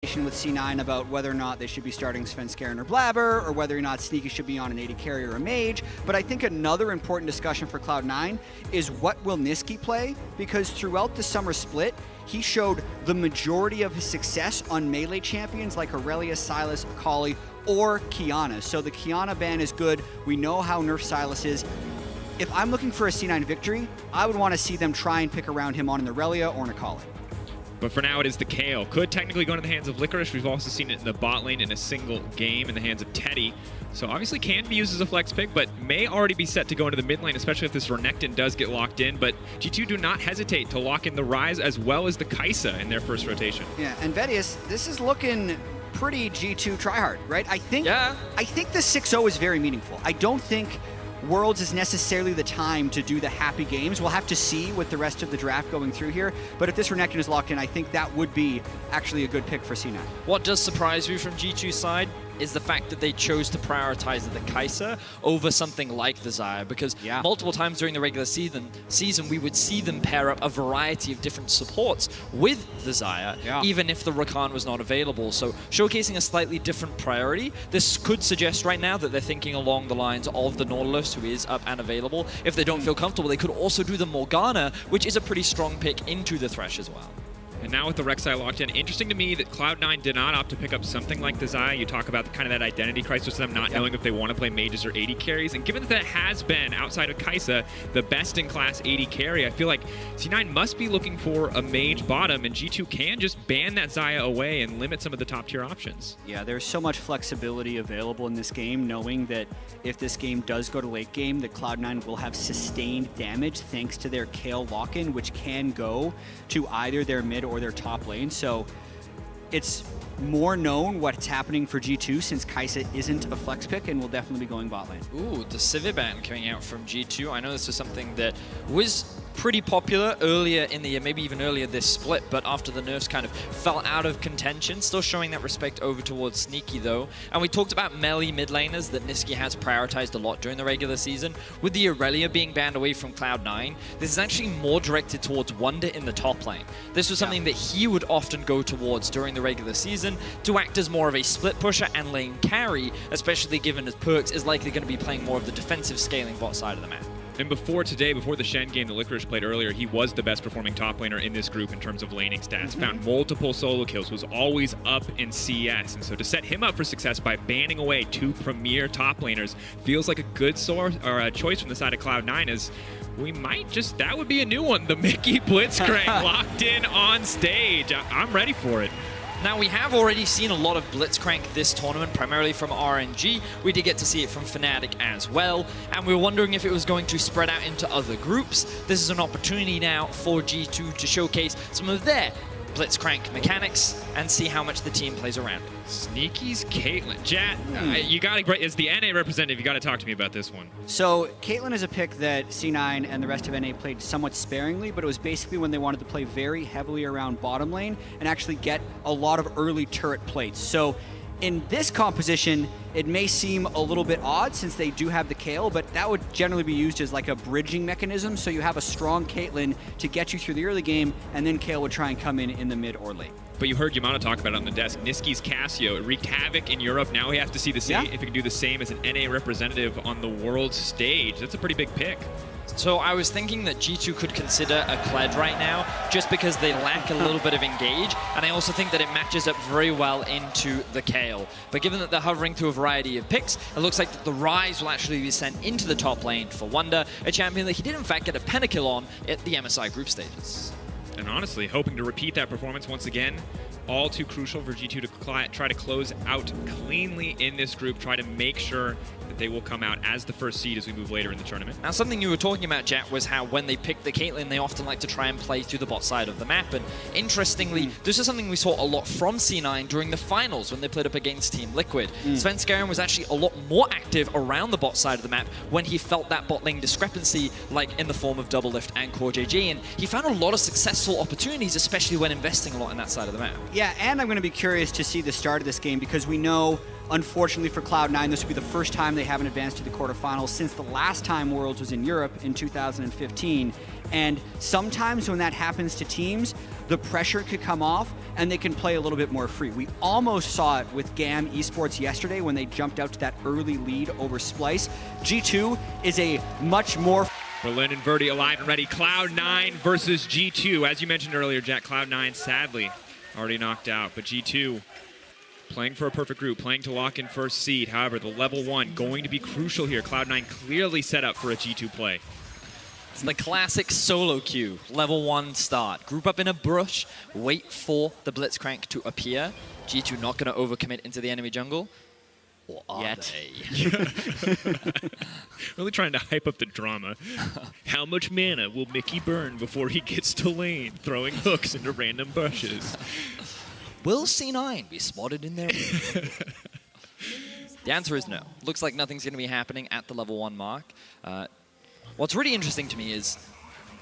with C9 about whether or not they should be starting Svenskeren or Blabber, or whether or not Nisqy should be on an AD carry or a mage. But I think another important discussion for Cloud9 is what will Nisqy play, because throughout the summer split, he showed the majority of his success on melee champions like Aurelia, Sylas, Kayle, or Qiyana. So the Qiyana ban is good. We know how nerfed Sylas is. If I'm looking for a C9 victory, I would want to see them try and pick around him on an Aurelia or an Kayle. But for now, it is the Kayle. Could technically go into the hands of Licorice. We've also seen it in the bot lane in a single game in the hands of Teddy. So obviously can be used as a flex pick, but may already be set to go into the mid lane, especially if this Renekton does get locked in. But G2 do not hesitate to lock in the Ryze as well as the Kaisa in their first rotation. Yeah, and Vedius, this is looking pretty G2 tryhard, right? I think the 6-0 is very meaningful. I don't think Worlds is necessarily the time to do the happy games. We'll have to see with the rest of the draft going through here. But if this Renekton is locked in, I think that would be actually a good pick for C9. What does surprise me from G2's side is the fact that they chose to prioritize the Kaisa over something like the Xayah, because multiple times during the regular season we would see them pair up a variety of different supports with the Xayah, even if the Rakan was not available. So showcasing a slightly different priority, this could suggest right now that they're thinking along the lines of the Nautilus, who is up and available. If they don't feel comfortable, they could also do the Morgana, which is a pretty strong pick into the Thresh as well. And now with the Rek'Sai locked in, interesting to me that Cloud9 did not opt to pick up something like the Xayah. You talk about kind of that identity crisis of them not knowing if they want to play mages or AD carries. And given that that has been, outside of Kaisa, the best-in-class AD carry, I feel like C9 must be looking for a mage bottom, and G2 can just ban that Xayah away and limit some of the top-tier options. Yeah, there's so much flexibility available in this game, knowing that if this game does go to late game, that Cloud9 will have sustained damage thanks to their Kayle lock-in, which can go to either their mid or their top lane. So it's more known what's happening for G2 since Kaisa isn't a flex pick and will definitely be going bot lane. Ooh, the Sivir ban coming out from G2. I know this was something that was pretty popular earlier in the year, maybe even earlier this split, but after the nerfs kind of fell out of contention, still showing that respect over towards Nisqy though. And we talked about melee mid laners that Nisqy has prioritized a lot during the regular season. With the Aurelia being banned away from Cloud9, this is actually more directed towards Wunder in the top lane. This was something that he would often go towards during the regular season to act as more of a split pusher and lane carry, especially given his PerkZ is likely going to be playing more of the defensive scaling bot side of the map. And before today, before the Shen game that Licorice played earlier, he was the best performing top laner in this group in terms of laning stats. Found multiple solo kills, was always up in CS. And so to set him up for success by banning away two premier top laners feels like a good source or a choice from the side of Cloud9, as we might just, that would be a new one. The Mickey Blitzcrank locked in on stage. I'm ready for it. Now, we have already seen a lot of Blitzcrank this tournament, primarily from RNG. We did get to see it from Fnatic as well, and we were wondering if it was going to spread out into other groups. This is an opportunity now for G2 to showcase some of their Blitzcrank mechanics and see how much the team plays around it. Sneaky's Caitlyn. Jatt, you got to, as the NA representative, you got to talk to me about this one. So Caitlyn is a pick that C9 and the rest of NA played somewhat sparingly, but it was basically when they wanted to play very heavily around bottom lane and actually get a lot of early turret plates. So in this composition, it may seem a little bit odd since they do have the Kayle, but that would generally be used as like a bridging mechanism. So you have a strong Caitlyn to get you through the early game, and then Kayle would try and come in the mid or late. But you heard Yamano talk about it on the desk. Nisqy's Cassio, it wreaked havoc in Europe. Now we have to see the same, if he can do the same as an NA representative on the world stage. That's a pretty big pick. So I was thinking that G2 could consider a Kled right now, just because they lack a little bit of engage, and I also think that it matches up very well into the Kayle. But given that they're hovering through a variety of picks, it looks like that the Ryze will actually be sent into the top lane for Wunder, a champion that he did in fact get a pentakill on at the MSI group stages. And honestly, hoping to repeat that performance once again. All too crucial for G2 to try to close out cleanly in this group, try to make sure that they will come out as the first seed as we move later in the tournament. Now, something you were talking about, Jatt, was how when they pick the Caitlyn, they often like to try and play through the bot side of the map. And interestingly, this is something we saw a lot from C9 during the finals when they played up against Team Liquid. Svenskeren was actually a lot more active around the bot side of the map when he felt that bot lane discrepancy, like in the form of Double Lift and Core JJ. And he found a lot of successful opportunities, especially when investing a lot in that side of the map. Yeah, and I'm going to be curious to see the start of this game because we know, unfortunately for Cloud9, this will be the first time they haven't advanced to the quarterfinals since the last time Worlds was in Europe in 2015. And sometimes when that happens to teams, the pressure could come off and they can play a little bit more free. We almost saw it with GAM Esports yesterday when they jumped out to that early lead over Splice. G2 is a much more... Berlin and Verdi alive and ready. Cloud9 versus G2. As you mentioned earlier, Jack, Cloud9 sadly already knocked out, but G2 playing for a perfect group, playing to lock in first seed. However, the level 1 going to be crucial here. Cloud9 clearly set up for a G2 play. It's the classic solo queue, level 1 start. Group up in a brush, wait for the Blitzcrank to appear. G2 not going to overcommit into the enemy jungle. Or are they? Really trying to hype up the drama. How much mana will Mickey burn before he gets to lane, throwing hooks into random bushes? Will C9 be spotted in there? The answer is no. Looks like nothing's going to be happening at the level 1 mark. What's really interesting to me is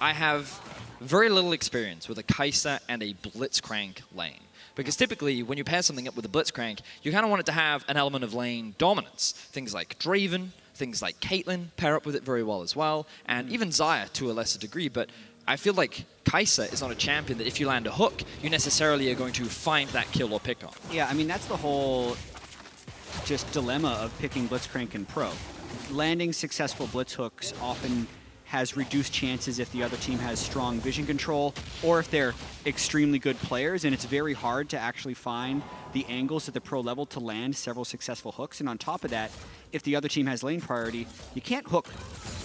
I have very little experience with a Kaisa and a Blitzcrank lane. Because typically, when you pair something up with a Blitzcrank, you kind of want it to have an element of lane dominance. Things like Draven, things like Caitlyn pair up with it very well as well, and even Xayah to a lesser degree. But I feel like Kaisa is not a champion that if you land a hook, you necessarily are going to find that kill or pick on. Yeah, I mean, that's the whole just dilemma of picking Blitzcrank in pro. Landing successful blitz hooks often has reduced chances if the other team has strong vision control or if they're extremely good players, and it's very hard to actually find the angles at the pro level to land several successful hooks. And on top of that, if the other team has lane priority, you can't hook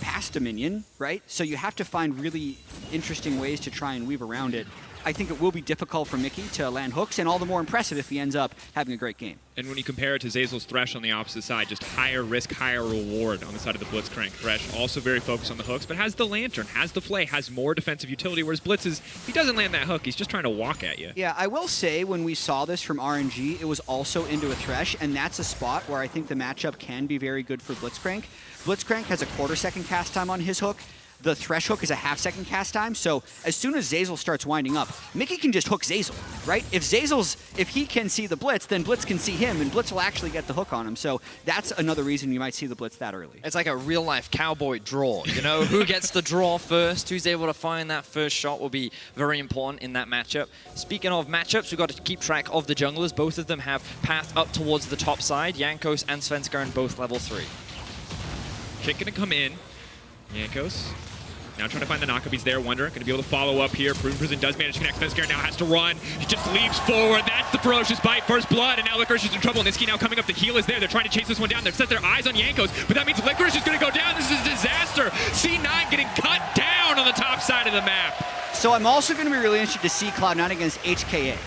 past a minion, right? So you have to find really interesting ways to try and weave around it. I think it will be difficult for Mickey to land hooks, and all the more impressive if he ends up having a great game. And when you compare it to Zeyzal's Thresh on the opposite side, just higher risk, higher reward on the side of the Blitzcrank. Thresh also very focused on the hooks, but has the Lantern, has the Flay, has more defensive utility, whereas Blitz is, he doesn't land that hook, he's just trying to walk at you. Yeah, I will say when we saw this from RNG, it was also into a Thresh, and that's a spot where I think the matchup can be very good for Blitzcrank. Blitzcrank has a quarter-second cast time on his hook. The Thresh hook is a half-second cast time, so as soon as Zeyzal starts winding up, Mickey can just hook Zeyzal, right? If he can see the Blitz, then Blitz can see him, and Blitz will actually get the hook on him. So that's another reason you might see the Blitz that early. It's like a real-life cowboy draw, you know? Who gets the draw first, who's able to find that first shot will be very important in that matchup. Speaking of matchups, we've got to keep track of the junglers. Both of them have path up towards the top side. Jankos and Svenskeren both level 3. Kick gonna come in. Jankos now trying to find the knockup. He's there. Wunder going to be able to follow up here. Prune Prison does manage to connect. Svenskeren now has to run. He just leaps forward. That's the ferocious bite. First blood, and now Licorice is in trouble. Nisqy now coming up. The heal is there. They're trying to chase this one down. They've set their eyes on Jankos, but that means Licorice is going to go down. This is a disaster. C9 getting cut down on the top side of the map. So I'm also going to be really interested to see Cloud9 against HKA.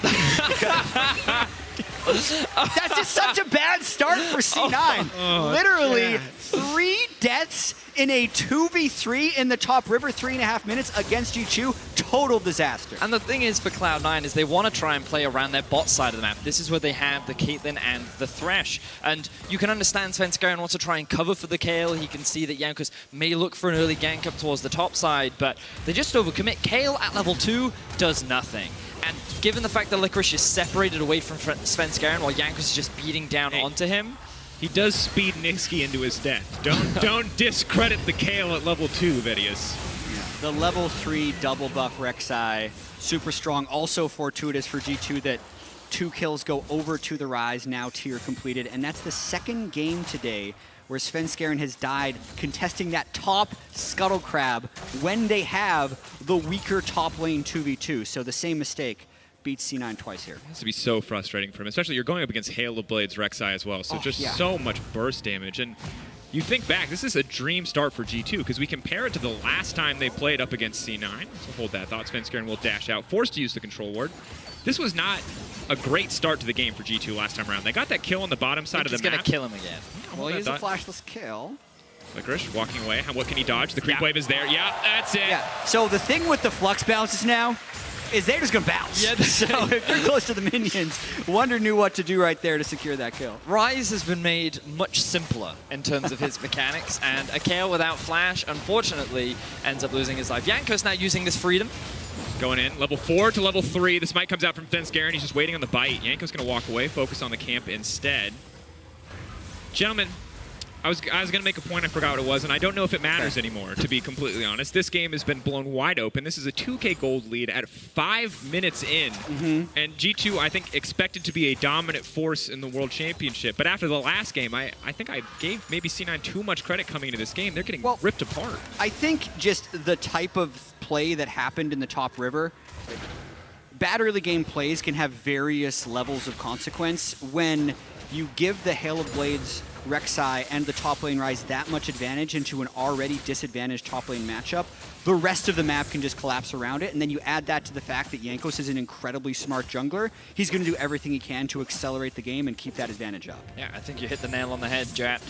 That's just such a bad start for C9. Literally 3 deaths in a 2v3 in the top river, 3.5 minutes against G2. Total disaster. And the thing is for Cloud9 is they want to try and play around their bot side of the map. This is where they have the Caitlyn and the Thresh. And you can understand Svenskeren wants to try and cover for the Kayle. He can see that Jankos may look for an early gank up towards the top side, but they just overcommit. Kayle at level 2 does nothing. And given the fact that Licorice is separated away from Svenskeren while Jankos is just beating down onto him, he does speed Nisqy into his death. Don't discredit the Kayle at level 2, Vedius. The level 3 double buff Rek'Sai, super strong. Also fortuitous for G2 that 2 kills go over to the Ryze, now tier completed. And that's the second game today where Svenskeren has died contesting that top Scuttle Crab when they have the weaker top lane 2v2. So the same mistake beats C9 twice here. It has to be so frustrating for him, especially you're going up against Hail of Blades Rek'Sai as well, so so much burst damage. And you think back, this is a dream start for G2 because we compare it to the last time they played up against C9. So hold that thought. Svenskeren will dash out, forced to use the control ward. This was not a great start to the game for G2 last time around. They got that kill on the bottom side of the map. He's going to kill him again. Well, he's a flashless kill. Licorice walking away. What can he dodge? The creep wave is there. Yeah, that's it. Yeah. So the thing with the flux bounces now is they're just going to bounce. Yeah, so if you're close to the minions, Wunder knew what to do right there to secure that kill. Ryze has been made much simpler in terms of his mechanics, and a Kayle without flash, unfortunately, ends up losing his life. Jankos now using this freedom. Going in, level 4 to level 3. This might comes out from Svenskeren. He's just waiting on the bite. Jankos going to walk away, focus on the camp instead. Gentlemen, I was going to make a point, I forgot what it was, and I don't know if it matters anymore, to be completely honest. This game has been blown wide open. This is a 2K gold lead at 5 minutes in, and G2, I think, expected to be a dominant force in the World Championship. But after the last game, I think I gave maybe C9 too much credit coming into this game. They're getting ripped apart. I think just the type of play that happened in the top river, bad early game plays can have various levels of consequence. When you give the Hail of Blades, Rek'Sai, and the top lane Ryze that much advantage into an already disadvantaged top lane matchup, the rest of the map can just collapse around it. And then you add that to the fact that Jankos is an incredibly smart jungler. He's going to do everything he can to accelerate the game and keep that advantage up. Yeah, I think you hit the nail on the head, Jatt.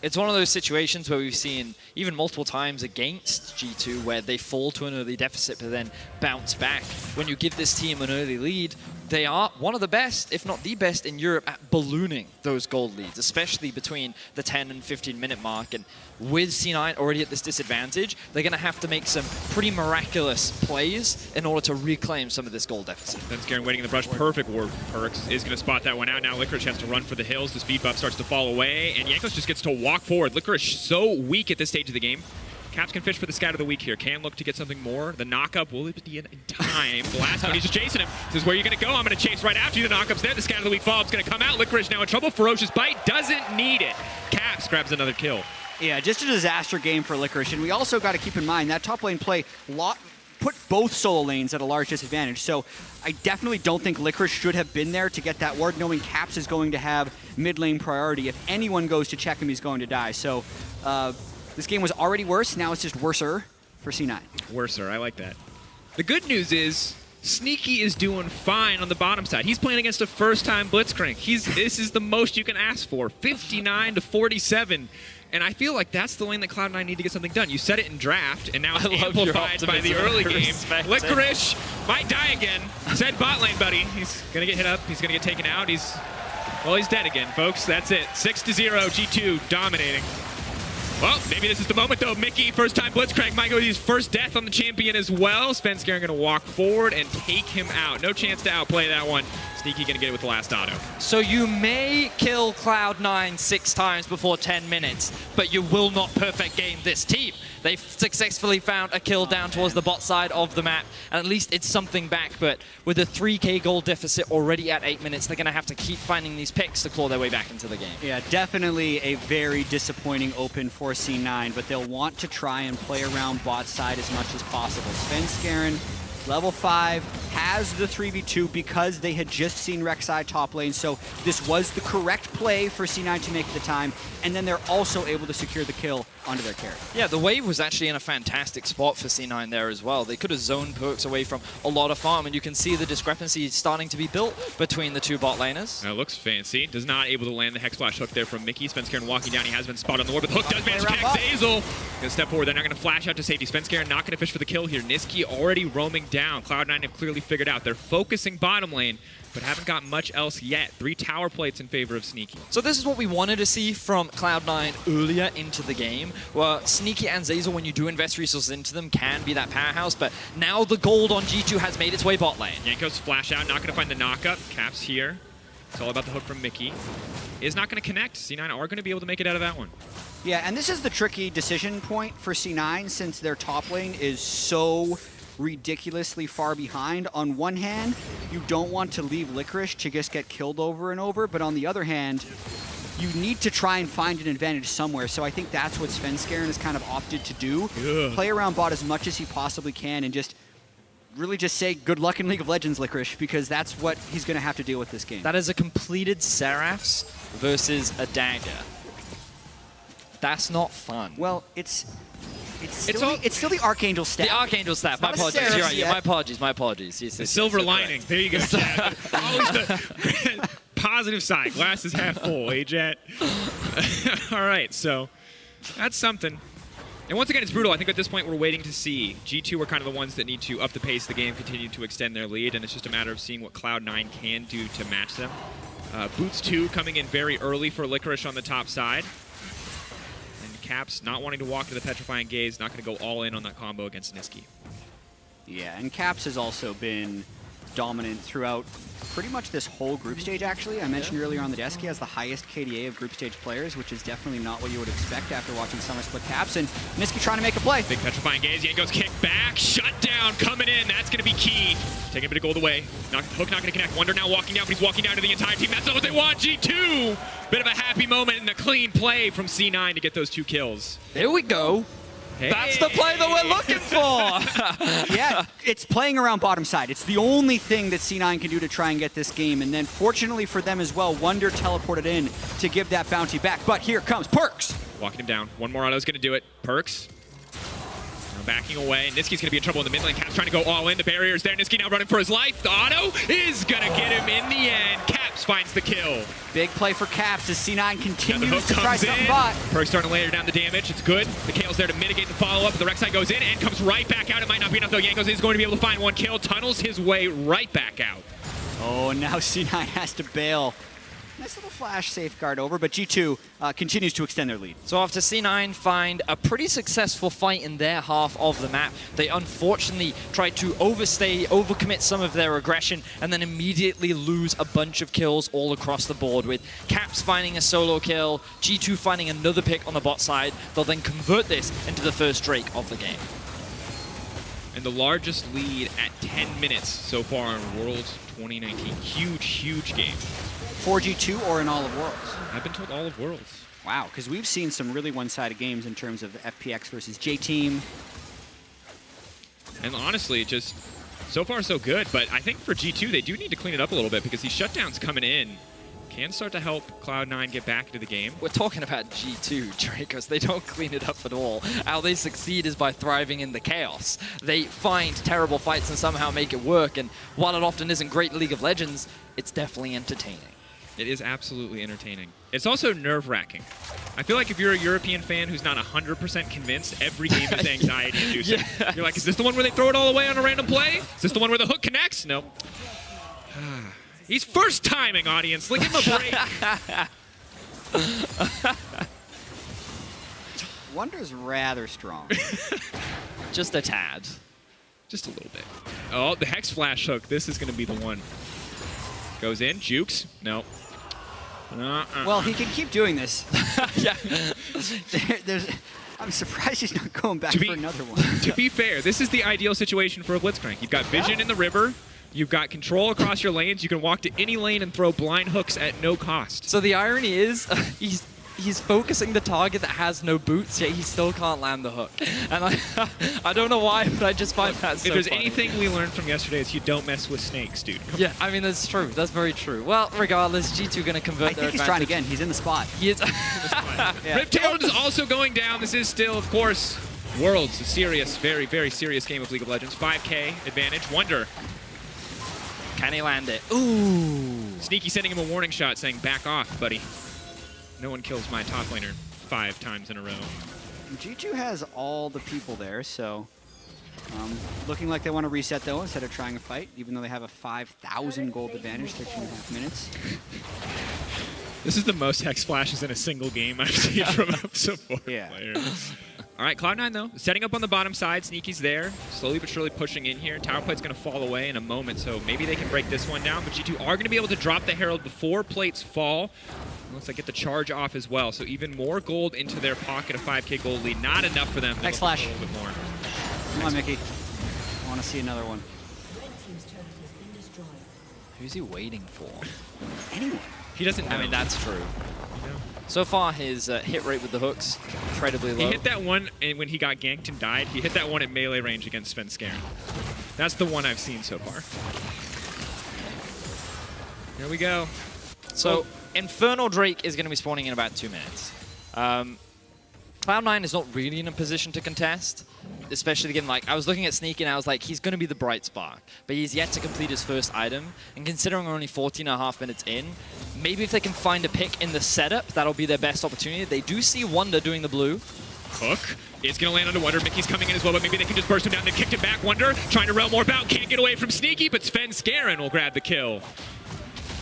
It's one of those situations where we've seen even multiple times against G2 where they fall to an early deficit but then bounce back. When you give this team an early lead, they are one of the best, if not the best, in Europe at ballooning those gold leads, especially between the 10 and 15-minute mark. And with C9 already at this disadvantage, they're going to have to make some pretty miraculous plays in order to reclaim some of this gold deficit. Svenskeren waiting in the brush. Perfect ward. PerkZ is going to spot that one out. Now Licorice has to run for the hills. The speed buff starts to fall away, and Jankos just gets to walk forward. Licorice so weak at this stage of the game. Caps can fish for the scout of the week here. Can look to get something more. The knockup, will it be in time? The last one, he's just chasing him. Says, where are you going to go? I'm going to chase right after you. The knockup's there. The scout of the week follow-up's going to come out. Licorice now in trouble. Ferocious bite. Doesn't need it. Caps grabs another kill. Yeah, just a disaster game for Licorice. And we also got to keep in mind that top lane play put both solo lanes at a large disadvantage. So I definitely don't think Licorice should have been there to get that ward, knowing Caps is going to have mid lane priority. If anyone goes to check him, he's going to die. So this game was already worse. Now it's just worser for C9. Worser, I like that. The good news is Nisqy is doing fine on the bottom side. He's playing against a first-time Blitzcrank. This is the most you can ask for, 59 to 47. And I feel like that's the lane that Cloud9 need to get something done. You said it in draft, and now it's amplified by the early game. Licorice might die again. Said bot lane, buddy. He's going to get hit up. He's going to get taken out. He's dead again, folks. That's it. 6-0, G2 dominating. Well, maybe this is the moment, though. Mykix, first-time Blitzcrank, might go with his first death on the champion as well. Svenskeren going to walk forward and take him out. No chance to outplay that one. Nisqy going to get it with the last auto. So you may kill Cloud9 6 times before 10 minutes, but you will not perfect game this team. They've successfully found a kill down towards the bot side of the map, and at least it's something back. But with a 3K goal deficit already at 8 minutes, they're going to have to keep finding these picks to claw their way back into the game. Yeah, definitely a very disappointing open for C9, but they'll want to try and play around bot side as much as possible. Svenskeren, level 5, has the 3v2 because they had just seen Rek'Sai top lane, so this was the correct play for C9 to make at the time, and then they're also able to secure the kill onto their carry. Yeah, the wave was actually in a fantastic spot for C9 there as well. They could have zoned PerkZ away from a lot of farm, and you can see the discrepancy starting to be built between the two bot laners. That looks fancy. Does not able to land the Hex Flash hook there from Mykix. Svenskeren walking down. He has been spotted on the ward, but the hook does manage to connect. Zeyzal going to step forward. They're not going to flash out to safety. Svenskeren not going to fish for the kill here. Nisqy already roaming down. Cloud9 have clearly figured out. They're focusing bottom lane, but haven't got much else yet. 3 tower plates in favor of Nisqy. So this is what we wanted to see from Cloud9 earlier into the game, where Nisqy and Zeyzal, when you do invest resources into them, can be that powerhouse, but now the gold on G2 has made its way bot lane. Jankos flash out, not going to find the knockup. Caps here. It's all about the hook from Mykix. Is not going to connect. C9 are going to be able to make it out of that one. Yeah, and this is the tricky decision point for C9 since their top lane is so ridiculously far behind. On one hand, you don't want to leave Licorice to just get killed over and over, but on the other hand, you need to try and find an advantage somewhere. So I think that's what Svenskeren has kind of opted to do. Yeah. Play around bot as much as he possibly can and just really just say good luck in League of Legends, Licorice, because that's what he's going to have to deal with this game. That is a completed Seraphs versus a dagger. That's not fun. Well, it's still the Archangel stat. The Archangel stat. My apologies. You're right. Yeah, my apologies. Yes, the silver lining. There you go, Jatt. Always the positive side. Glass is half full, eh, Jatt? All right, so that's something. And once again, it's brutal. I think at this point we're waiting to see. G2 are kind of the ones that need to up the pace of the game, continue to extend their lead, and it's just a matter of seeing what Cloud9 can do to match them. Boots 2 coming in very early for Licorice on the top side. Caps not wanting to walk to the Petrifying Gaze, not going to go all in on that combo against Nisqy. Yeah, and Caps has also been dominant throughout pretty much this whole group stage, actually. I mentioned earlier on the desk, he has the highest KDA of group stage players, which is definitely not what you would expect after watching Summer Split Caps. And Nisqy trying to make a play. Big petrifying gaze. Jankos kick back. Shut down coming in. That's going to be key. Taking a bit of gold away. Hook not going to connect. Wunder now walking down, but he's walking down to the entire team. That's not what they want. G2. Bit of a happy moment and a clean play from C9 to get those 2 kills. There we go. Hey. That's the play that we're looking for. Yeah, it's playing around bottom side. It's the only thing that C9 can do to try and get this game. And then fortunately for them as well, Wunder teleported in to give that bounty back. But here comes PerkZ. Walking him down. One more auto's going to do it. PerkZ. Backing away. Nisqy's going to be in trouble in the mid lane. Caps trying to go all in. The barrier's there. Nisqy now running for his life. The auto is going to get him in the end. Caps finds the kill. Big play for Caps as C9 The continues hook to try comes something in. bot. PerkZ starting to layer down the damage. It's good. The Kayle's there to mitigate the follow-up. The Rek'Sai goes in and comes right back out. It might not be enough, though. Jankos is going to be able to find 1 kill. Tunnels his way right back out. Oh, and now C9 has to bail. Nice little flash safeguard over, but G2 continues to extend their lead. So after C9 find a pretty successful fight in their half of the map, they unfortunately tried to overcommit some of their aggression, and then immediately lose a bunch of kills all across the board, with Caps finding a solo kill, G2 finding another pick on the bot side. They'll then convert this into the first Drake of the game. And the largest lead at 10 minutes so far in Worlds 2019. Huge, huge game. For G2 or in all of Worlds? I've been told all of Worlds. Wow, because we've seen some really one-sided games in terms of FPX versus J-Team. And honestly, just so far so good. But I think for G2, they do need to clean it up a little bit because these shutdowns coming in can start to help Cloud9 get back into the game. We're talking about G2, Drakos. They don't clean it up at all. How they succeed is by thriving in the chaos. They find terrible fights and somehow make it work. And while it often isn't great League of Legends, it's definitely entertaining. It is absolutely entertaining. It's also nerve-wracking. I feel like if you're a European fan who's not 100% convinced, every game is anxiety-inducing. Yeah. You're like, is this the one where they throw it all away on a random play? Is this the one where the hook connects? Nope. He's first timing, audience. Like, give him a break. Wunder's rather strong. Just a tad. Just a little bit. Oh, the Hex Flash hook. This is going to be the one. Goes in. Jukes. No. Well, he can keep doing this. Yeah. I'm surprised he's not going back for another one. To be fair, this is the ideal situation for a Blitzcrank. You've got vision in the river. You've got control across your lanes. You can walk to any lane and throw blind hooks at no cost. So the irony is, he's focusing the target that has no boots, yet he still can't land the hook. And I don't know why, but I just find that so If there's funny. anything we learned from yesterday, it's you don't mess with snakes, dude. Yeah, I mean, that's true. That's very true. Well, regardless, G2 going to convert I their think he's trying again. He's in the spot. He is. Yeah. Riptail is also going down. This is still, of course, Worlds. A serious, very, very serious game of League of Legends. 5K advantage. Wunder. Can he land it? Ooh. Sneaky sending him a warning shot saying, back off, buddy. No one kills my top laner 5 times in a row. G2 has all the people there, so looking like they want to reset, though, instead of trying a fight, even though they have a 5,000 gold advantage, 13.5 minutes. This is the most Hex Flashes in a single game I've seen from a support player. All right, Cloud9, though, setting up on the bottom side. Sneaky's there, slowly but surely pushing in here. Tower plate's going to fall away in a moment, so maybe they can break this one down. But G2 are going to be able to drop the Herald before plates fall. Looks like get the charge off as well, so even more gold into their pocket, a 5K gold lead. Not enough for them. Next flash. A little bit more. Come on, Mickey. I want to see another one. Who's he waiting for? Anyone. He doesn't know. I mean, that's true. So far, his hit rate with the hooks, incredibly low. He hit that one and when he got ganked and died. He hit that one at melee range against Svenskeren. That's the one I've seen so far. Here we go. So, Infernal Drake is going to be spawning in about 2 minutes. Cloud9 is not really in a position to contest, especially given, like, I was looking at Sneaky and I was like, he's going to be the bright spark, but he's yet to complete his first item, and considering we're only 14.5 minutes in, maybe if they can find a pick in the setup, that'll be their best opportunity. They do see Wunder doing the blue. Hook is going to land onto Wunder. Mickey's coming in as well, but maybe they can just burst him down. They kicked him back. Wunder trying to realm more bout. Can't get away from Sneaky, but Svenskeren will grab the kill.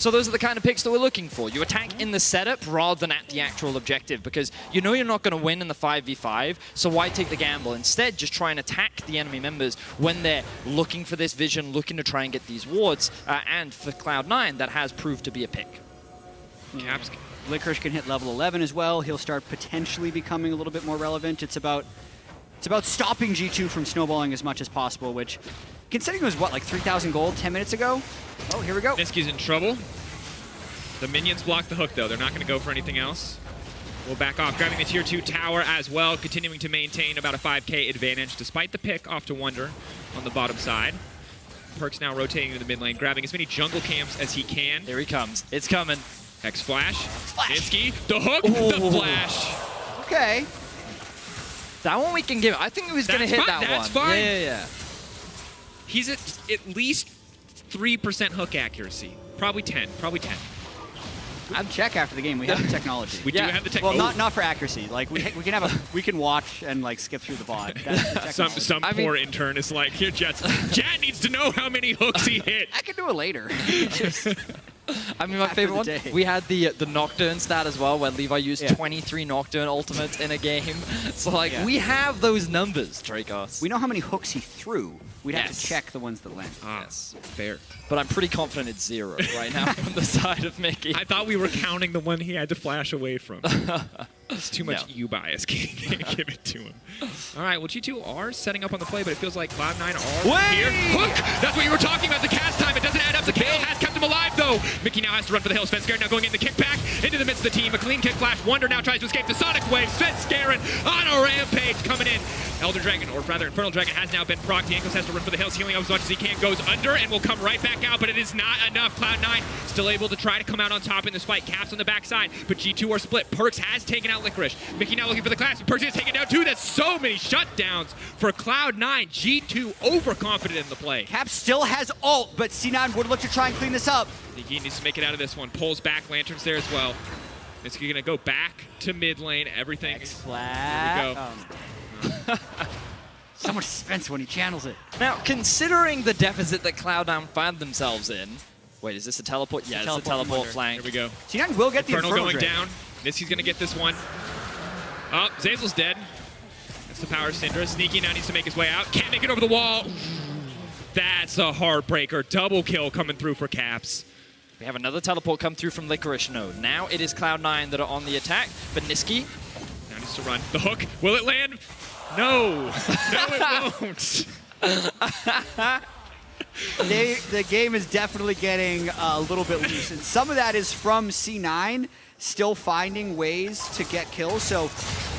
So those are the kind of picks that we're looking for. You attack in the setup rather than at the actual objective, because you know you're not going to win in the 5v5, so why take the gamble? Instead, just try and attack the enemy members when they're looking for this vision, looking to try and get these wards, and for Cloud9, that has proved to be a pick. Caps. Licorice can hit level 11 as well. He'll start potentially becoming a little bit more relevant. It's about stopping G2 from snowballing as much as possible, which, considering it was, what, like 3,000 gold 10 minutes ago? Oh, here we go. Nisqy's in trouble. The minions block the hook, though. They're not going to go for anything else. We'll back off, grabbing the tier 2 tower as well, continuing to maintain about a 5k advantage, despite the pick off to Wunder on the bottom side. PerkZ now rotating to the mid lane, grabbing as many jungle camps as he can. Here he comes. It's coming. X flash. Nisqy, the hook, the flash. Okay. That one we can give. I think he was going to hit that one. That's fine. Yeah. He's at least 3% hook accuracy. Probably 10. I'll check after the game. We have the technology. We do have the technology. Well, not for accuracy. Like we can watch and like skip through the VOD. That's the Some poor intern is like, here, Jatt needs to know how many hooks he hit. I can do it later. I mean, my favorite one, we had the Nocturne stat as well, where Levi used 23 Nocturne ultimates in a game. So, like, we have those numbers, Drakos. We know how many hooks he threw. We'd have to check the ones that land. Yes. Fair. But I'm pretty confident it's 0 right now from the side of Mickey. I thought we were counting the one he had to flash away from. It's too much U bias. Can't give it to him. All right, well, G2 are setting up on the play, but it feels like Cloud9 are here. Hook! That's what you were talking about, the cast time. It doesn't add up. The Kayle has kept him alive, though. Mickey now has to run for the hill. Svenskeren now going in the kickback into the midst of the team. A clean kick flash. Wunder now tries to escape the Sonic Wave. Svenskeren on a rampage coming in. Elder Dragon, or rather Infernal Dragon, has now been procced. Jankos has to run for the hills, healing up as much as he can. Goes under and will come right back out, but it is not enough. Cloud9 still able to try to come out on top in this fight. Caps on the backside, but G2 are split. PerkZ has taken out Licorice. Mickey now looking for the class, and PerkZ is taken down too. That's so many shutdowns for Cloud9. G2 overconfident in the play. Caps still has ult, but C9 would look to try and clean this up. He needs to make it out of this one. Pulls back, Lanterns there as well. Nisqy gonna go back to mid lane. Everything. Flat. There we go. So much suspense when he channels it. Now, considering the deficit that Cloud9 found themselves in... Wait, is this a teleport? Yeah, it's a teleport flank. Here we go. C9 will get the Infernal going Drake. down. Nisqy's gonna get this one. Oh, Zeyzal's dead. That's the power of Syndra. Sneaky now needs to make his way out. Can't make it over the wall. That's a heartbreaker. Double kill coming through for Caps. We have another teleport come through from Licorice node. Now it is Cloud9 that are on the attack, but Nisqy now needs to run. The hook. Will it land? No. No, it won't. The game is definitely getting a little bit loose, and some of that is from C9 still finding ways to get kills. So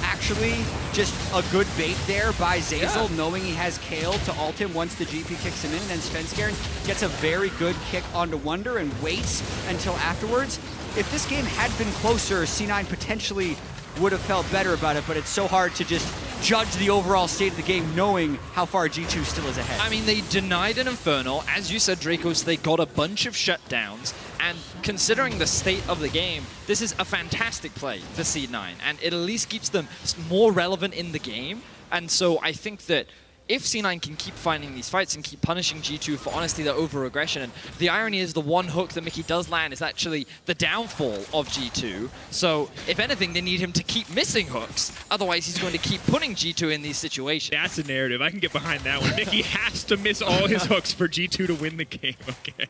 actually just a good bait there by Zeyzal, knowing he has Kayle to ult him once the GP kicks him in, and then Svenskeren gets a very good kick onto Wunder and waits until afterwards. If this game had been closer, C9 potentially would have felt better about it, but it's so hard to just judge the overall state of the game knowing how far G2 still is ahead. I mean, they denied an Infernal. As you said, Drakos, they got a bunch of shutdowns. And considering the state of the game, this is a fantastic play for C9. And it at least keeps them more relevant in the game. And so I think that if C9 can keep finding these fights and keep punishing G2 for honestly their over-aggression, and the irony is the one hook that Mickey does land is actually the downfall of G2. So if anything, they need him to keep missing hooks. Otherwise, he's going to keep putting G2 in these situations. That's a narrative. I can get behind that one. Mickey has to miss all his hooks for G2 to win the game. Okay.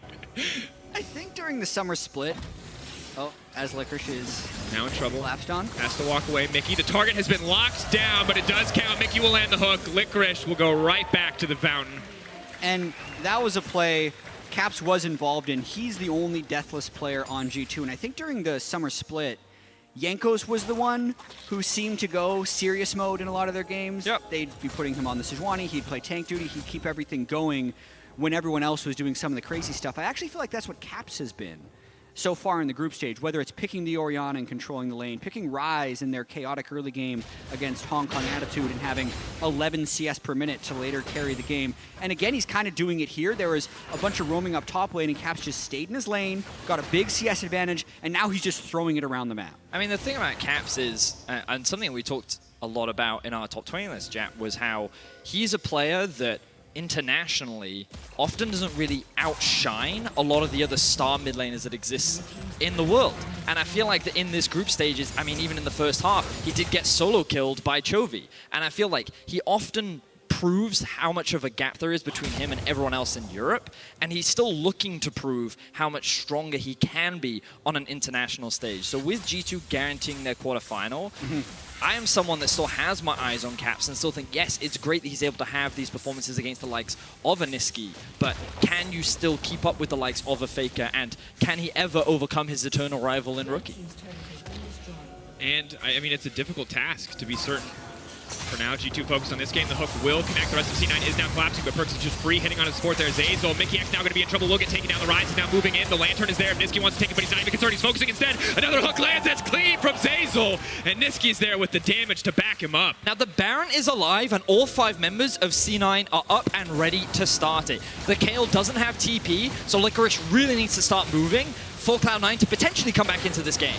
I think during the summer split, as Licorice is now in trouble. Collapsed on. Has to walk away. Mickey, the target has been locked down, but it does count. Mickey will land the hook. Licorice will go right back to the fountain. And that was a play Caps was involved in. He's the only deathless player on G2. And I think during the summer split, Jankos was the one who seemed to go serious mode in a lot of their games. Yep. They'd be putting him on the Sejuani. He'd play tank duty. He'd keep everything going when everyone else was doing some of the crazy stuff. I actually feel like that's what Caps has been so far in the group stage, whether it's picking the Orianna and controlling the lane, picking Ryze in their chaotic early game against Hong Kong Attitude and having 11 CS per minute to later carry the game. And again, he's kind of doing it here. There was a bunch of roaming up top lane and Caps just stayed in his lane, got a big CS advantage, and now he's just throwing it around the map. I mean, the thing about Caps is, and something we talked a lot about in our top 20 list, Jatt, was how he's a player that internationally often doesn't really outshine a lot of the other star mid laners that exist in the world. And I feel like that in this group stages, I mean, even in the first half, he did get solo killed by Chovy. And I feel like he often proves how much of a gap there is between him and everyone else in Europe, and he's still looking to prove how much stronger he can be on an international stage. So with G2 guaranteeing their quarterfinal, I am someone that still has my eyes on Caps and still think, yes, it's great that he's able to have these performances against the likes of a Nisqy, but can you still keep up with the likes of a Faker, and can he ever overcome his eternal rival in Rookie? And, I mean, it's a difficult task, to be certain. For now, G2 focused on this game. The hook will connect. The rest of C9 is now collapsing, but PerkZ is just free hitting on his support there. Zeyzal, Mykix now going to be in trouble. Will get taken down. The Ryze is now moving in. The Lantern is there. Nisqy wants to take it, but he's not even concerned. He's focusing instead. Another hook lands. That's clean from Zeyzal. And Nisqy's there with the damage to back him up. Now the Baron is alive, and all 5 members of C9 are up and ready to start it. The Kayle doesn't have TP, so Licorice really needs to start moving for Cloud9 to potentially come back into this game.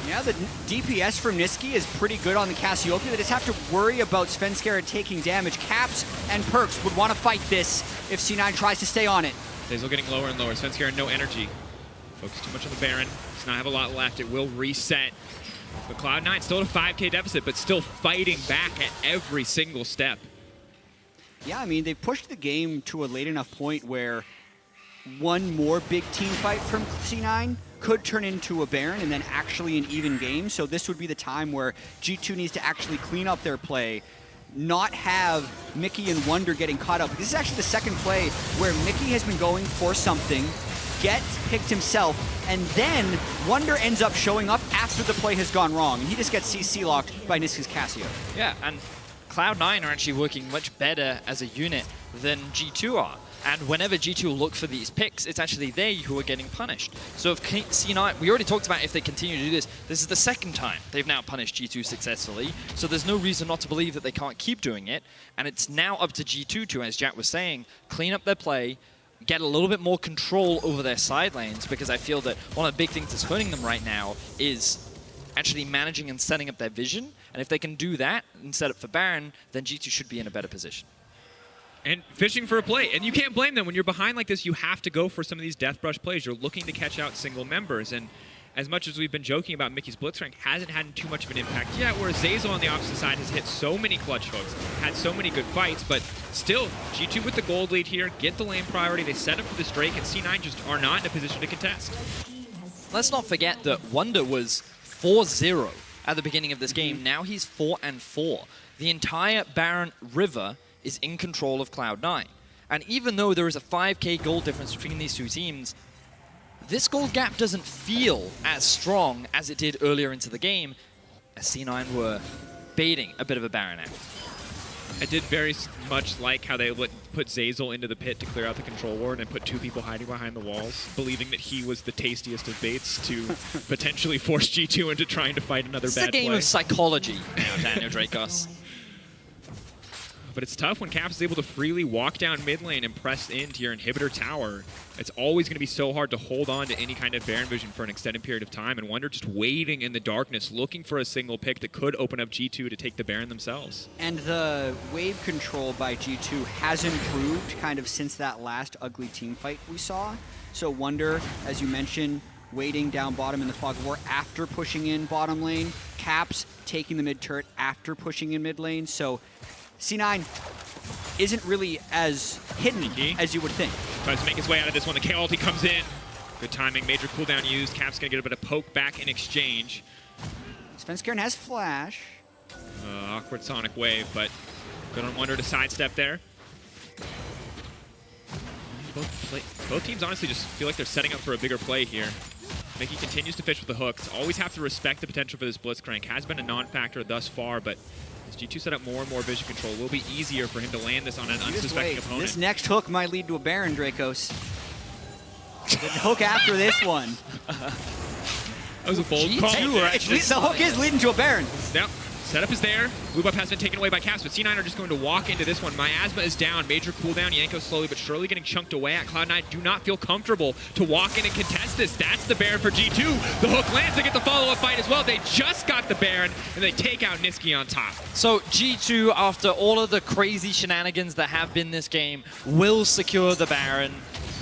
Yeah, the DPS from Nisqy is pretty good on the Cassiopeia. They just have to worry about Svenskeren taking damage. Caps and PerkZ would want to fight this if C9 tries to stay on it. Zeyzal getting lower and lower. Svenskeren, no energy. Focus too much on the Baron. Does not have a lot left. It will reset. But Cloud9 still at a 5K deficit, but still fighting back at every single step. Yeah, I mean, they pushed the game to a late enough point where one more big team fight from C9 could turn into a Baron and then actually an even game. So this would be the time where G2 needs to actually clean up their play, not have Mickey and Wunder getting caught up. This is actually the second play where Mickey has been going for something, gets picked himself, and then Wunder ends up showing up after the play has gone wrong, and he just gets CC locked by Nisqy's Cassio. Yeah, and Cloud9 are actually working much better as a unit than G2 are. And whenever G2 look for these picks, it's actually they who are getting punished. So if C9, we already talked about if they continue to do this, this is the second time they've now punished G2 successfully. So there's no reason not to believe that they can't keep doing it. And it's now up to G2 to, as Jatt was saying, clean up their play, get a little bit more control over their side lanes, because I feel that one of the big things that's hurting them right now is actually managing and setting up their vision. And if they can do that and set up for Baron, then G2 should be in a better position. And fishing for a play. And you can't blame them. When you're behind like this, you have to go for some of these death brush plays. You're looking to catch out single members. And as much as we've been joking about Mickey's Blitzcrank, hasn't had too much of an impact yet, whereas Zeyzal on the opposite side has hit so many clutch hooks, had so many good fights, but still, G2 with the gold lead here, get the lane priority, they set up for this Drake, and C9 just are not in a position to contest. Let's not forget that Wunder was 4-0 at the beginning of this game. Now he's 4-4. The entire Baron River is in control of Cloud9. And even though there is a 5K gold difference between these two teams, this gold gap doesn't feel as strong as it did earlier into the game, as C9 were baiting a bit of a Baron out. I did very much like how they put Zeyzal into the pit to clear out the control ward and put 2 people hiding behind the walls, believing that he was the tastiest of baits to potentially force G2 into trying to fight another bad play. It's a game of psychology now, Daniel Drakos. But it's tough when Caps is able to freely walk down mid lane and press into your inhibitor tower. It's always going to be so hard to hold on to any kind of Baron vision for an extended period of time, and Wunder just waiting in the darkness, looking for a single pick that could open up G2 to take the Baron themselves. And the wave control by G2 has improved kind of since that last ugly team fight we saw. So Wunder, as you mentioned, waiting down bottom in the fog of war after pushing in bottom lane. Caps taking the mid turret after pushing in mid lane. So C9 isn't really as hidden as you would think. Tries to make his way out of this one. The K ulti comes in. Good timing. Major cooldown used. Cap's going to get a bit of poke back in exchange. Svenskeren has flash. Awkward sonic wave, but good on Wunder to sidestep there. Both teams honestly just feel like they're setting up for a bigger play here. Mickey continues to fish with the hooks. Always have to respect the potential for this Blitzcrank. Has been a non-factor thus far, but as G2 set up more and more vision control, it will be easier for him to land this on an unsuspecting opponent. This next hook might lead to a Baron, Drakos. The hook after this one. That was a bold call. The hook is leading to a Baron. Now, Setup is there. Blue buff has been taken away by Caps, but C9 are just going to walk into this one. Miasma is down. Major cooldown. Jankos slowly but surely getting chunked away at Cloud9. Do not feel comfortable to walk in and contest this. That's the Baron for G2. The hook lands to get the follow-up fight as well. They just got the Baron, and they take out Nisqy on top. So G2, after all of the crazy shenanigans that have been this game, will secure the Baron.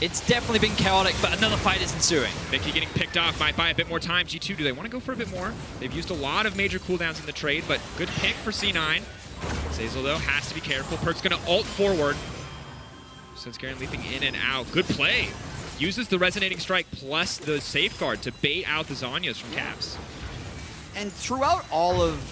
It's definitely been chaotic, but another fight is ensuing. Mykix getting picked off, might buy a bit more time. G2, do they want to go for a bit more? They've used a lot of major cooldowns in the trade, but good pick for C9. Zeyzal, though, has to be careful. PerkZ going to ult forward. Svenskeren leaping in and out. Good play. Uses the Resonating Strike plus the Safeguard to bait out the Zhonya's from Caps. And throughout all of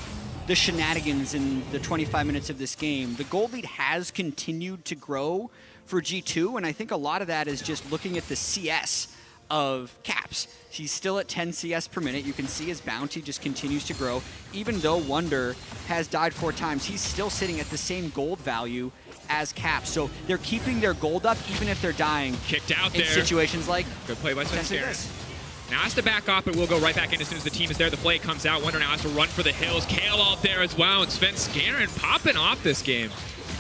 the shenanigans in the 25 minutes of this game, the gold lead has continued to grow for G2, and I think a lot of that is just looking at the CS of Caps. He's still at 10 CS per minute. You can see his bounty just continues to grow. Even though Wunder has died 4 times, he's still sitting at the same gold value as Caps. So they're keeping their gold up even if they're dying. Kicked out in there. situations like good play by Svenskeren. Now has to back off, but we'll go right back in as soon as the team is there. The play comes out. Wunder now has to run for the hills. Kayle out there as well, and Svenskeren popping off this game.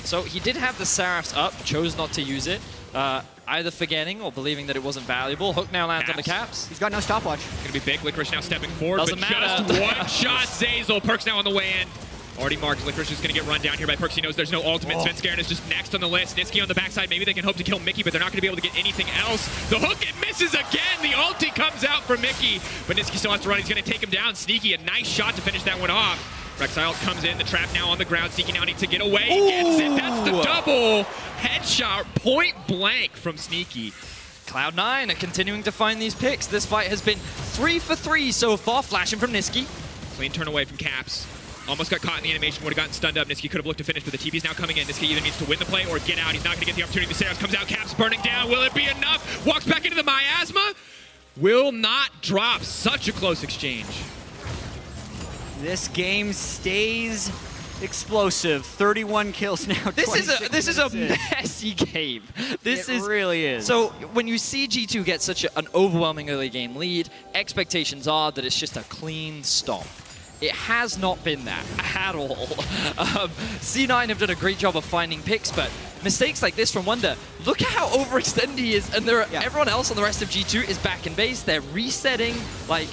So he did have the Seraphs up, chose not to use it, either forgetting or believing that it wasn't valuable. Hook now lands on the Caps. He's got no stopwatch. Gonna be big. Licorice now stepping forward, Doesn't but matter. just one shot. Zeyzal. PerkZ now on the way in. Already marked. Licorice is going to get run down here by PerkZ. He knows there's no ultimate. Svenskeren is just next on the list. Nisqy on the backside. Maybe they can hope to kill Mykix, but they're not going to be able to get anything else. The hook, it misses again. The ulti comes out for Mykix, but Nisqy still has to run. He's going to take him down. Sneaky, a nice shot to finish that one off. Rek'Sai comes in. The trap now on the ground. Sneaky now needs to get away. He gets it. That's the double headshot, point blank from Sneaky. Cloud9 are continuing to find these picks. This fight has been 3 for 3 so far. Flashing from Nisqy. Clean turn away from Caps. Almost got caught in the animation, would have gotten stunned up. Nisqy could have looked to finish, but the TP's now coming in. Nisqy either needs to win the play or get out. He's not going to get the opportunity. The Seraphs comes out, Caps burning down. Will it be enough? Walks back into the Miasma. Will not drop. Such a close exchange. This game stays explosive. 31 kills now. This is a messy game. This really is. So when you see G2 get such an overwhelming early game lead, expectations are that it's just a clean stomp. It has not been that at all. C9 have done a great job of finding picks, but mistakes like this from Wunder, look at how overextended he is, and everyone else on the rest of G2 is back in base. They're resetting, like...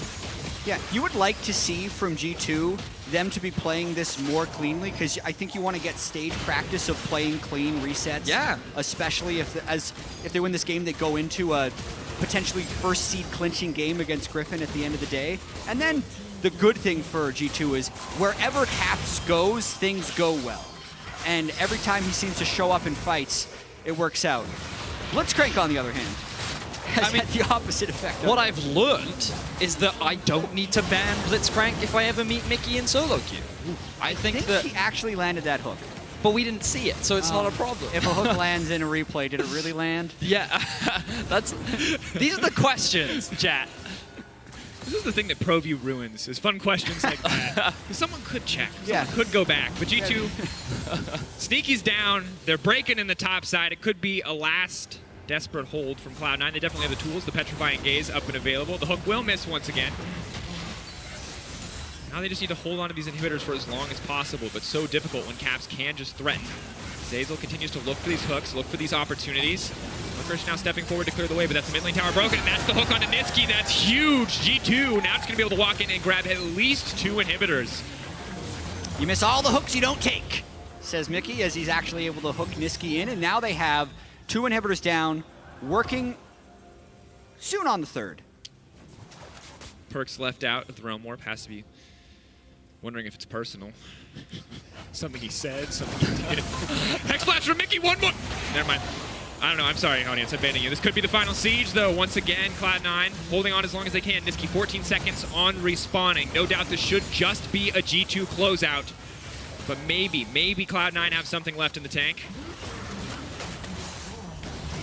Yeah, you would like to see from G2 them to be playing this more cleanly, because I think you want to get stage practice of playing clean resets. Yeah. Especially if they win this game, they go into a potentially first seed clinching game against Griffin at the end of the day. And then the good thing for G2 is wherever Caps goes, things go well. And every time he seems to show up in fights, it works out. Blitzcrank, on the other hand, has had the opposite effect. What I've learned is that I don't need to ban Blitzcrank if I ever meet Mykix in solo queue. I think that he actually landed that hook. But we didn't see it, so it's not a problem. If a hook lands in a replay, did it really land? Yeah, these are the questions, Jatt. This is the thing that ProView ruins, is fun questions like that. Someone could check, someone could go back. But G2, Sneaky's down, they're breaking in the top side. It could be a last desperate hold from Cloud9. They definitely have the tools, the Petrifying Gaze up and available. The hook will miss once again. Now they just need to hold on to these inhibitors for as long as possible, but so difficult when Caps can just threaten. Zeyzal continues to look for these hooks, look for these opportunities. Licorice now stepping forward to clear the way, but that's the mid lane tower broken, and that's the hook onto Nisqy. That's huge. G2 now it's going to be able to walk in and grab at least 2 inhibitors. You miss all the hooks you don't take, says Mykix, as he's actually able to hook Nisqy in, and now they have 2 inhibitors down, working soon on the 3rd. PerkZ left out of the Realm Warp, has to be wondering if it's personal. Something he said, something he did. Hex Blast from Mykix, 1 more! Never mind. I don't know, I'm sorry, audience, I'm banning you. This could be the final siege, though. Once again, Cloud9 holding on as long as they can. Nisqy 14 seconds on respawning. No doubt this should just be a G2 closeout. But maybe Cloud9 have something left in the tank.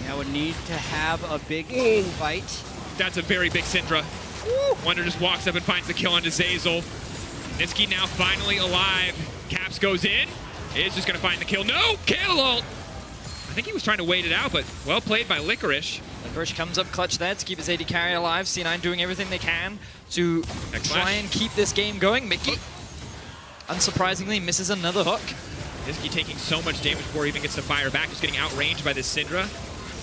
Now would need to have a big fight. That's a very big Syndra. Wunder just walks up and finds the kill onto Zeyzal. Nisqy now finally alive. Caps goes in. Is just going to find the kill. No! Kill ult! I think he was trying to wait it out, but well played by Licorice. Licorice comes up clutch there to keep his AD carry alive. C9 doing everything they can to try and keep this game going. Mykix. unsurprisingly, misses another hook. Nisqy taking so much damage before he even gets to fire back, just getting outranged by this Syndra.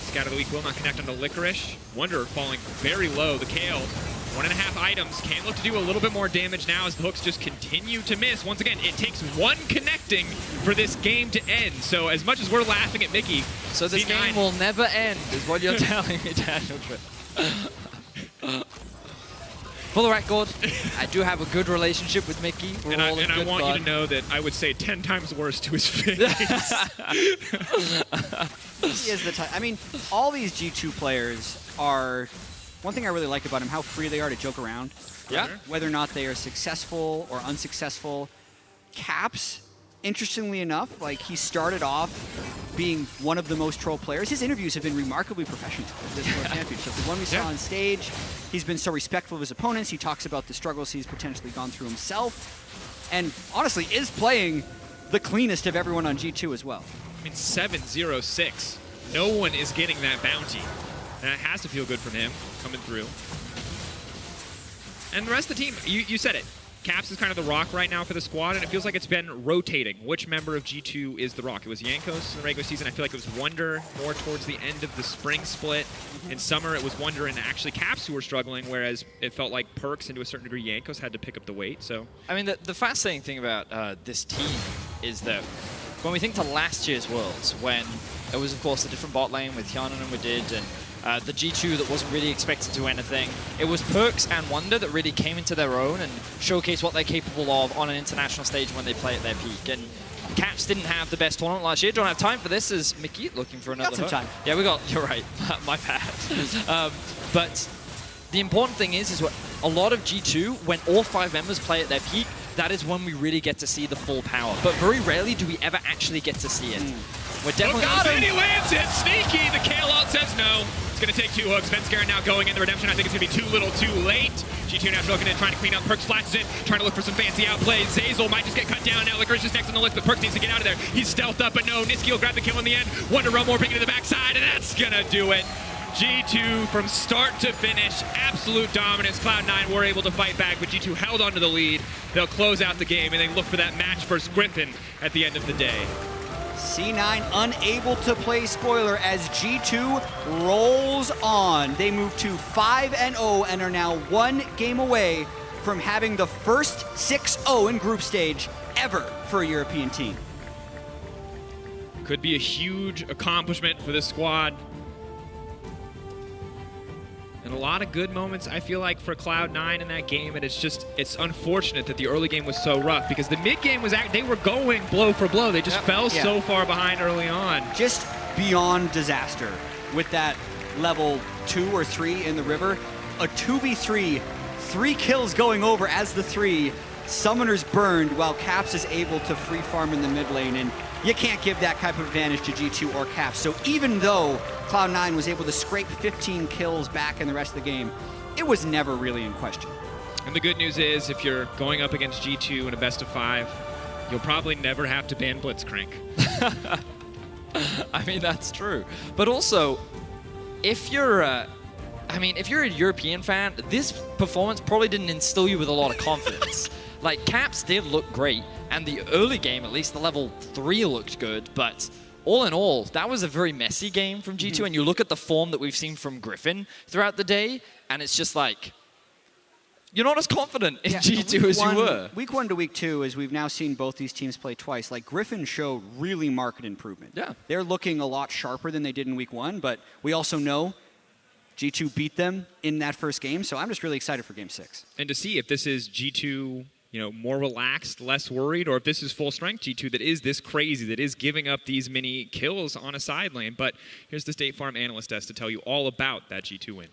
Scout of the Week will not connect on the Licorice. Wunder falling very low. The Kayle, 1.5 items. Can look to do a little bit more damage now as the hooks just continue to miss. Once again, it takes one connecting for this game to end. So as much as we're laughing at Mickey, so this game will never end, is what you're telling me, Daniel. For the record, I do have a good relationship with Mickey. And I want you to know that I would say 10 times worse to his face. He is the type. I mean, all these G2 players are. One thing I really like about him, how free they are to joke around. Yeah. Whether or not they are successful or unsuccessful. Caps, interestingly enough, like he started off being one of the most troll players. His interviews have been remarkably professional at this World Championship. The one we saw on stage, he's been so respectful of his opponents. He talks about the struggles he's potentially gone through himself. And honestly, is playing the cleanest of everyone on G2 as well. I mean, 7-0-6. No one is getting that bounty. That has to feel good from him coming through. And the rest of the team, you said it. Caps is kind of the rock right now for the squad, and it feels like it's been rotating. Which member of G2 is the rock? It was Jankos in the regular season. I feel like it was Wunder more towards the end of the spring split. In summer, it was Wunder and actually Caps who were struggling, whereas it felt like PerkZ and to a certain degree Jankos had to pick up the weight. So, I mean, the fascinating thing about this team is that when we think to last year's Worlds, when it was, of course, a different bot lane with Hyanon and Wedid, and the G2 that wasn't really expected to do anything. It was PerkZ and Wunder that really came into their own and showcased what they're capable of on an international stage when they play at their peak. And Caps didn't have the best tournament last year. Don't have time for this as Mickey looking for another got some time. Yeah, you're right. My bad. But the important thing is what a lot of G2, when all 5 members play at their peak, that is when we really get to see the full power. But very rarely do we ever actually get to see it. We're definitely and he lands it. Sneaky. The Kayle ult says no. It's going to take 2 hooks. Svenskeren now going in the redemption. I think it's going to be too little too late. G2 now looking at trying to clean up. PerkZ flashes in, trying to look for some fancy outplays. Zeyzal might just get cut down now. Licorice is next on the list, but PerkZ needs to get out of there. He's stealthed up, but no. Nisqy will grab the kill in the end. Wunder more bringing to the backside, and that's going to do it. G2 from start to finish, absolute dominance. Cloud9 were able to fight back, but G2 held onto the lead. They'll close out the game, and they look for that match versus Griffin at the end of the day. C9 unable to play spoiler as G2 rolls on. They move to 5-0 and are now 1 game away from having the first 6-0 in group stage ever for a European team. Could be a huge accomplishment for this squad. And a lot of good moments, I feel like, for Cloud9 in that game, and it's unfortunate that the early game was so rough because the mid game was, they were going blow for blow. They just fell so far behind early on. Just beyond disaster with that level 2 or 3 in the river. A 2v3, 3 kills going over as the 3. Summoners burned while Caps is able to free farm in the mid lane, and you can't give that type of advantage to G2 or Caps. So even though Cloud9 was able to scrape 15 kills back in the rest of the game, it was never really in question. And the good news is, if you're going up against G2 in a best of 5, you'll probably never have to ban Blitzcrank. I mean, that's true. But also, if you're a European fan, this performance probably didn't instill you with a lot of confidence. Like, Caps did look great, and the early game, at least the level 3 looked good, but all in all, that was a very messy game from G2, and you look at the form that we've seen from Griffin throughout the day, and it's just like, you're not as confident in G2 as you were. Week 1 to week 2, as we've now seen both these teams play twice, like Griffin showed really marked improvement. Yeah. They're looking a lot sharper than they did in week 1, but we also know G2 beat them in that first game, so I'm just really excited for game 6. And to see if this is G2, more relaxed, less worried, or if this is full strength G2 that is this crazy, that is giving up these many kills on a side lane. But here's the State Farm analyst desk to tell you all about that G2 win.